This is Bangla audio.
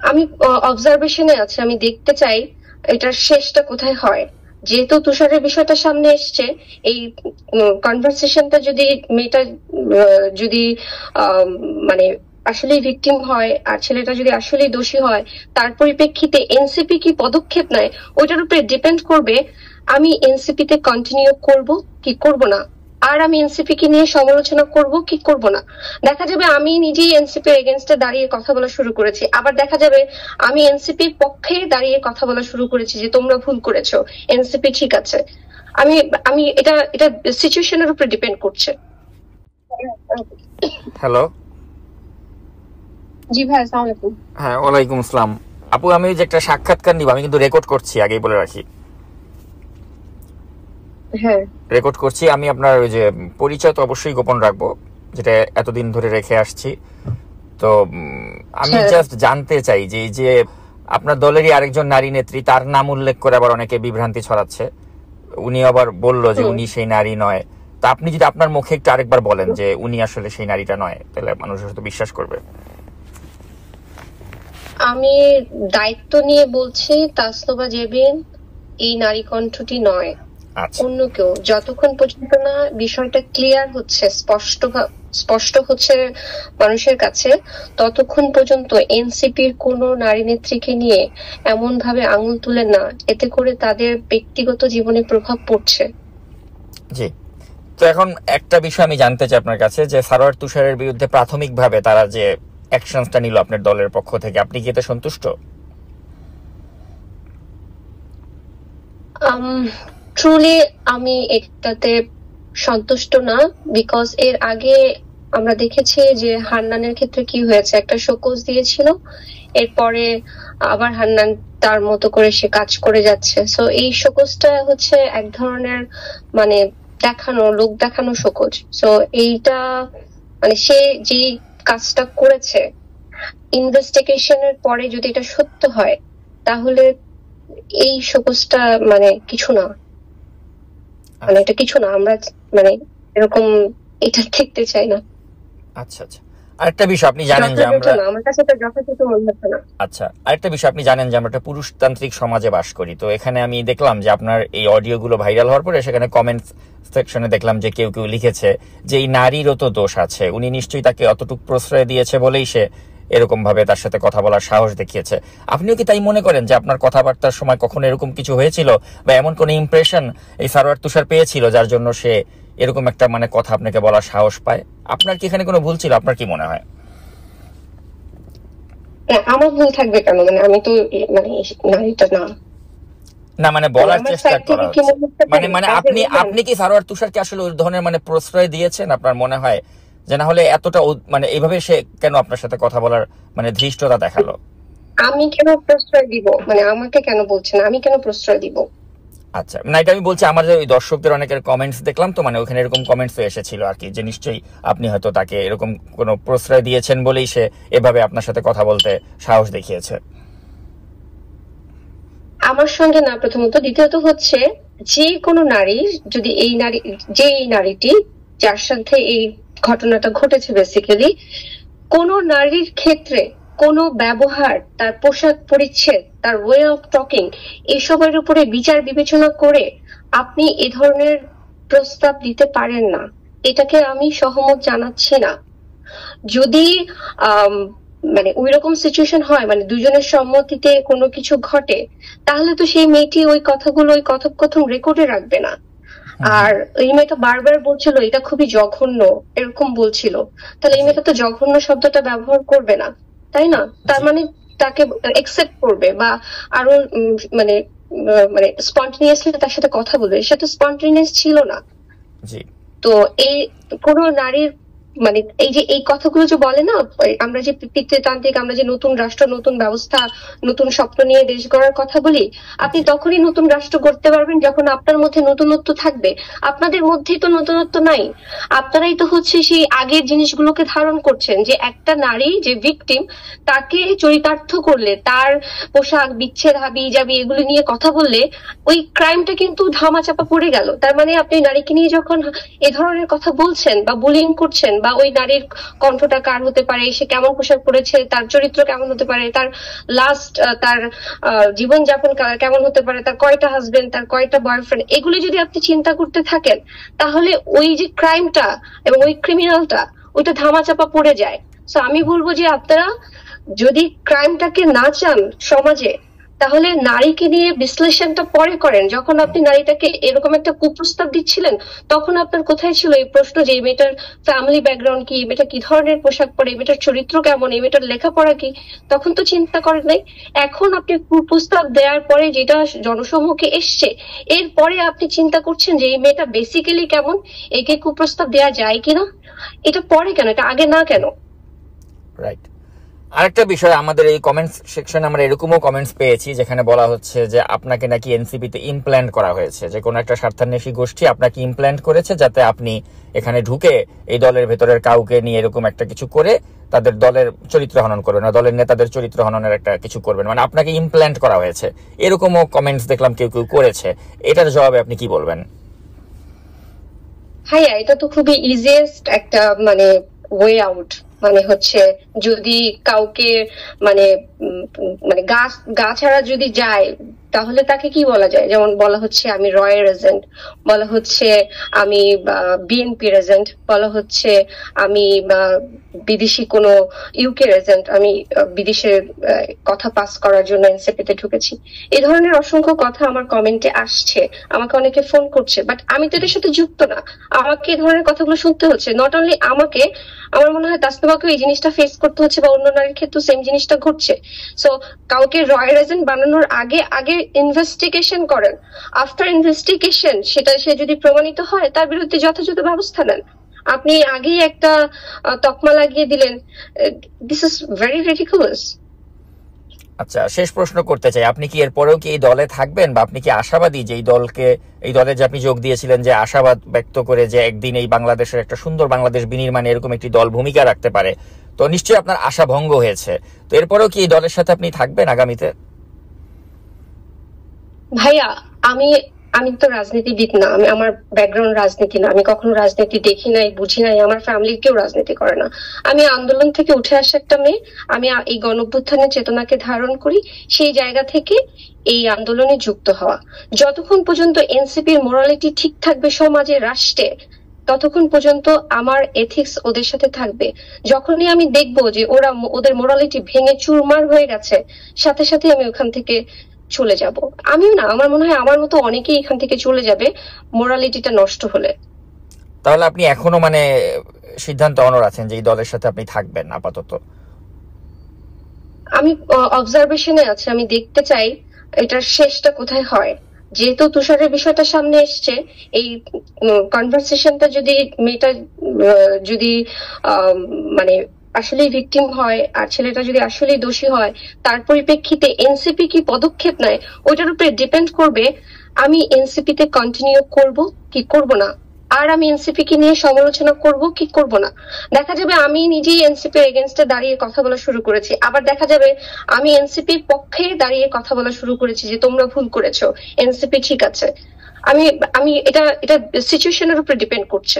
আমি অবজারভেশনে আছি, আমি দেখতে চাই এটার শেষটা কোথায় হয়। যেহেতু তুষারের বিষয়টা সামনে এসছে, এই কনভারসেশনটা যদি মেয়েটা যদি মানে আসলেই ভিকটিম হয় আর ছেলেটা যদি আসলেই দোষী হয়, তার পরিপ্রেক্ষিতে এনসিপি কি পদক্ষেপ নেয় ওইটার উপরে ডিপেন্ড করবে আমি এনসিপি তে কন্টিনিউ করব কি করব না, আর আমি এনসিপি কে নিয়ে সমালোচনা করব কি করব না। দেখা যাবে আমি নিজেই এনসিপি এর এগেনস্টে দাঁড়িয়ে কথা বলা শুরু করেছি, আবার দেখা যাবে আমি এনসিপির পক্ষে দাঁড়িয়ে কথা বলা শুরু করেছি যে তোমরা ভুল করেছো, এনসিপি ঠিক আছে। আমি আমি এটা এটা সিচুয়েশনের উপর ডিপেন্ড করছে। হ্যালো। জি ভাই, আসসালামু আলাইকুম। হ্যাঁ, ওয়ালাইকুম আসসালাম। আপু, আমি যে একটা সাক্ষাৎকার নিব, আমি কিন্তু রেকর্ড করছি, আগেই বলে রাখি। হ্যাঁ, রেকর্ড করছি। আমি আপনার ওই যে পরিচয় তো অবশ্যই গোপন রাখবো, যেটা এতদিন ধরে রেখে আসছি। তো আমি জাস্ট জানতে চাই যে এই যে আপনার দলেরই আরেকজন নারী নেত্রী, তার নাম উল্লেখ করে আবার অনেকে বিভ্রান্তি ছড়াচ্ছে। উনি আবার বললো যে উনি সেই নারী নয়। তা আপনি যদি আপনার মুখে একটু আরেকবার বলেন যে উনি আসলে সেই নারীটা নয়, তাহলে মানুষ হয়তো বিশ্বাস করবে। আমি দায়িত্ব নিয়ে বলছি, তাসনোভা জেবিন এই নারী কণ্ঠটি নয়, অন্য কেউ। যতক্ষণ পর্যন্ত না বিষয়টা ক্লিয়ার হচ্ছে, স্পষ্ট হচ্ছে মানুষের কাছে, ততক্ষণ পর্যন্ত এনসিপির কোন নারী নেত্রীকে নিয়ে এমন ভাবে আঙুল তুলে না, এতে করে তাদের ব্যক্তিগত জীবনে প্রভাব পড়ছে। জি। তো এখন একটা বিষয় আমি জানতে চাই আপনার কাছে, যে সারোয়ার তুষারের বিরুদ্ধে প্রাথমিকভাবে তারা যে অ্যাকশনসটা নিল আপনার দলের পক্ষ থেকে, আপনি কি এতে সন্তুষ্ট? ট্রুলি আমি এটাতে সন্তুষ্ট না, বিকজ এর আগে আমরা দেখেছি যে হান্নানের ক্ষেত্রে কি হয়েছে, একটা শোকজ দিয়েছিল, এরপরে আবার হান্নান তার মতো করে সে কাজ করে যাচ্ছে। সো এই শোকজটা হচ্ছে এক ধরনের মানে দেখানো, লোক দেখানো শোকজ। সো এইটা মানে সে যে কাজটা করেছে, ইনভেস্টিগেশনের পরে যদি এটা সত্য হয়, তাহলে এই শোকজটা মানে কিছু না, মানে এটা কিছু না, আমরা মানে এরকম এটা দেখতে চাই না। আচ্ছা আচ্ছা। আরেকটা বিষয় আপনি জানেন যে আমরা আমার কাছে তো যথাযথ মনে হচ্ছে না। আচ্ছা, আরেকটা বিষয় আপনি জানেন যে আমরা একটা পুরুষতান্ত্রিক সমাজে বাস করি। তো এখানে আমি দেখলাম যে আপনার এই অডিওগুলো ভাইরাল হওয়ার পরে সেখানে কমেন্টস সেকশনে দেখলাম যে কেউ কেউ লিখেছে যে এই নারীরও তো দোষ আছে, উনি নিশ্চয়ই তাকে অতটুকু প্রশ্রয় দিয়েছে বলেই সে এরকম ভাবে তার সাথে কথা বলার সাহস দেখিয়েছে। আপনিও কি তাই মনে করেন যে আপনার কথাবার্তার সময় কখনো এরকম কিছু হয়েছিল, বা এমন কোন ইমপ্রেশন এই সারোয়ার তুষার পেয়েছিল যার জন্য সে এরকম একটা মানে কথা আপনাকে বলার সাহস পায়? আপনার কি এখানে কোনো ভুল ছিল? আপনার কি মনে হয়? আমার ভুল থাকবে কেন? মানে আমি তো মানে নারীটা না, না মানে বলার চেষ্টা করা মানে মানে আপনি কি সারোয়ার তুষারকে আসলে ওই ধরনের মানে প্রশ্রয় দিয়েছেন আপনার মনে হয়? যে না হলে এতটা মানে এইভাবে সে কেন আপনার সাথে কথা বলার মানে ধৃষ্টতা দেখালো? আমি কেন প্রশ্রয় দিব? মানে আমাকে কেন বলছেন আমি কেন প্রশ্রয় দিব? আচ্ছা, না এটা আমি বলছি আমার যে ওই দর্শকদের অনেকের কমেন্টস দেখলাম, তো মানে ওখানে এরকম কমেন্টস এসেছিল আর কি, যে নিশ্চয়ই আপনি হয়তো তাকে এরকম কোনো প্রশ্রয় দিয়েছেন বলেই সে এভাবে আপনার সাথে কথা বলতে সাহস দেখিয়েছে। আমার সঙ্গে না, প্রথমত। দ্বিতীয়ত হচ্ছে যে কোনো নারী যদি এই নারী, যে এই নারীটি যার সাথে এই ঘটনাটা ঘটেছে, বেসিক্যালি কোন নারীর ক্ষেত্রে কোনো ব্যবহার, তার পোশাক পরিচ্ছদ, তার ওয়ে অফ টকিং, এসবের উপরে বিচার বিবেচনা করে আপনি এ ধরনের প্রস্তাব দিতে পারেন না, এটাকে আমি সহমত জানাচ্ছি না। যদি মানে ওই রকম সিচুয়েশন হয়, মানে দুজনের সম্মতিতে কোনো কিছু ঘটে, তাহলে তো সেই মেয়েটি ওই কথাগুলো, ওই কথোপকথন রেকর্ডে রাখবে না। আর এই মেয়েটা বারবার বলছিল এটা খুবই জঘন্য, এরকম বলছিল, তাহলে এই মেয়েটা তো জঘন্য শব্দটা ব্যবহার করবে না, তাই না? তার মানে তাকে একসেপ্ট করবে বা আরো মানে মানে স্পন্টেনিয়াসলি তার সাথে কথা বলবে, সেটা তো স্পন্টেনিয়াস ছিল না। তো এই কোন নারীর মানে এই যে এই কথাগুলো যে বলে না, আমরা যে পিতৃতান্ত্রিক, আমরা যে নতুন রাষ্ট্র, নতুন ব্যবস্থা, নতুন স্বপ্ন নিয়ে দেশ গড়ার কথা বলি, আপনি তখনই নতুন রাষ্ট্র গড়তে পারবেন যখন আপনার মধ্যে নতুনত্ব থাকবে। আপনাদের মধ্যেই তো নতুনত্ব নাই, আপনারাই তো হচ্ছে সেই আগের জিনিসগুলোকে ধারণ করছেন। যে একটা নারী যে ভিকটিম, তাকে চরিতার্থ করলে, তার পোশাক, বিচ্ছেদ, হাবি জাবি এগুলো নিয়ে কথা বললে ওই ক্রাইমটা কিন্তু ধামাচাপা পড়ে গেল। তার মানে আপনি নারীকে নিয়ে যখন এ ধরনের কথা বলছেন বা বুলিং করছেন বা ওই নারীর কণ্ঠটা কার হতে পারে, সে কেমন পোশাক পরেছে, তার চরিত্র কেমন হতে পারে, তার লাস্ট তার জীবনযাপন কেমন হতে পারে, তার কয়টা হাজবেন্ড, তার কয়টা বয়ফ্রেন্ড, এগুলো যদি আপনি চিন্তা করতে থাকেন তাহলে ওই যে ক্রাইমটা এবং ওই ক্রিমিনালটা ওইটা ধামাচাপা পড়ে যায়। সো আমি বলবো যে আপনারা যদি ক্রাইমটাকে না চান সমাজে, তাহলে নারীকে নিয়ে বিশ্লেষণটা পরে করেন। যখন আপনি নারীটাকে এরকম একটা কুপ্রস্তাব দিচ্ছিলেন তখন আপনার কোথায় ছিল এই প্রশ্ন যে এই মেয়েটার ফ্যামিলি ব্যাকগ্রাউন্ড কি, মেয়েটা কি ধরনের পোশাক পরে, মেয়েটার চরিত্র কেমন, এই মেয়েটার লেখাপড়া কি? তখন তো চিন্তা করেন নাই। এখন আপনি কুপ্রস্তাব দেওয়ার পরে যেটা জনসমক্ষে এসছে এরপরে আপনি চিন্তা করছেন যে এই মেয়েটা বেসিক্যালি কেমন, একে কুপ্রস্তাব দেওয়া যায় কিনা। এটা পরে কেন, এটা আগে না কেন? রাইট। আরেকটা বিষয়, আমাদের এই কমেন্টস সেকশনে আমরা এরকমও কমেন্টস পেয়েছি যেখানে বলা হচ্ছে যে আপনাকে নাকি এনসিপিতে ইমপ্ল্যান্ট করা হয়েছে, যে কোনো একটা স্বার্থান্বেষী গোষ্ঠী আপনাকে ইমপ্ল্যান্ট করেছে যাতে আপনি এখানে ঢুকে এই দলের ভেতরের কাউকে নিয়ে এরকম একটা কিছু করে তাদের দলের চরিত্র হনন করবেন, না দলের নেতাদের চরিত্র হননের একটা কিছু করবেন, মানে আপনাকে ইমপ্ল্যান্ট করা হয়েছে। এরকমও কমেন্টস দেখলাম কেউ কেউ করেছে। এটার জবাবে আপনি কি বলবেন? ভাইয়া এটা তো খুবই ইজিয়েস্ট একটা মানে ওয়ে আউট। মানে হচ্ছে যদি কাউকে মানে মানে গা ছাড়া যদি যায় তাহলে তাকে কি বলা যায়? যেমন বলা হচ্ছে আমি রয়ের এজেন্ট, বলা হচ্ছে আমি বিএনপির এজেন্ট, বলা হচ্ছে আমি বিদেশি কোনো ইউকের এজেন্ট, আমি বিদেশের কথা পাস করার জন্য এনসিপিতে ঢুকেছি। এই ধরনের অসংখ্য কথা আমার কমেন্টে আসছে, আমাকে অনেকে ফোন করছে, বাট আমি তো এটার সাথে যুক্ত না। আমাকে এই ধরনের কথাগুলো শুনতে হচ্ছে। নট অনলি আমাকে, আমার মনে হয় তাসনিমাকেও এই জিনিসটা ফেস করতে হচ্ছে, বা অন্য নারীর ক্ষেত্রেও সেম জিনিসটা ঘটছে। সো কাউকে রয়ের এজেন্ট বানানোর আগে আগে ইনভেস্টিগেশন করেন। আফটার ইনভেস্টিগেশন সেটা সে যদি প্রমাণিত হয় তার বিরুদ্ধে যথাযথ ব্যবস্থা নেন। আপনি আগেই একটা তকমা লাগিয়ে দিলেন, দিস ইজ ভেরি রিডিকুলাস। আচ্ছা, শেষ প্রশ্ন করতে চাই, আপনি কি এরপরেও কি এই দলে থাকবেন, বা আপনি কি আশাবাদী যে এই দলে যে আপনি যোগ দিয়েছিলেন, যে আশাবাদ ব্যক্ত করে যে একদিন এই বাংলাদেশের একটা সুন্দর বাংলাদেশ বিনির্মাণে এরকম একটি দল ভূমিকা রাখতে পারে, তো নিশ্চয়ই আপনার আশা ভঙ্গ হয়েছে। তো এরপরেও কি এই দলের সাথে আপনি থাকবেন আগামীতে? ভাইয়া আমি তো রাজনীতিবিদ না, আমি আমার ব্যাকগ্রাউন্ড রাজনীতি না, আমি কখনো রাজনীতি দেখি নাই, বুঝি নাই, আমার ফ্যামিলির কেউ রাজনীতি করে না। আমি আন্দোলন থেকে উঠে আসা একটা মেয়ে, আমি এই গণঅভ্যুত্থানের চেতনাকে ধারণ করি, সেই জায়গা থেকে এই আন্দোলনে যুক্ত হওয়া। যতক্ষণ পর্যন্ত এনসিপির মোরালিটি ঠিক থাকবে সমাজে, রাষ্ট্রে, ততক্ষণ পর্যন্ত আমার এথিক্স ওদের সাথে থাকবে। যখনই আমি দেখবো যে ওদের মোরালিটি ভেঙে চুরমার হয়ে গেছে, সাথে সাথে আমি ওখান থেকে চলে যাব। আমিও না, আমার মনে হয় আমার মতো অনেকেই এখান থেকে চলে যাবে মোরালিটিটা নষ্ট হলে। তাহলে আপনি এখনো মানে সিদ্ধান্ত অনড় আছেন যে এই দলের সাথে আপনি থাকবেন আপাতত? আমি অবজারভেশনে আছি, আমি দেখতে চাই এটার শেষটা কোথায় হয়। যেহেতু তুষারের বিষয়টা সামনে এসছে, এই কনভারসেশনটা যদি মেয়েটা যদি মানে আসলেই ভিকটিম হয় আর ছেলেটা যদি আসলেই দোষী হয়, তার পরিপ্রেক্ষিতে এনসিপি কি পদক্ষেপ নেয় ওইটার উপরে ডিপেন্ড করবে আমি এনসিপি তে কন্টিনিউ করব কি করব না, আর আমি এনসিপি কে নিয়ে সমালোচনা করব কি করব না। দেখা যাবে আমি নিজেই এনসিপির এগেনস্টে দাঁড়িয়ে কথা বলা শুরু করেছি, আবার দেখা যাবে আমি এনসিপির পক্ষে দাঁড়িয়ে কথা বলা শুরু করেছি যে তোমরা ভুল করেছো, এনসিপি ঠিক আছে। আমি আমি এটা এটা সিচুয়েশনের উপরে ডিপেন্ড করছে।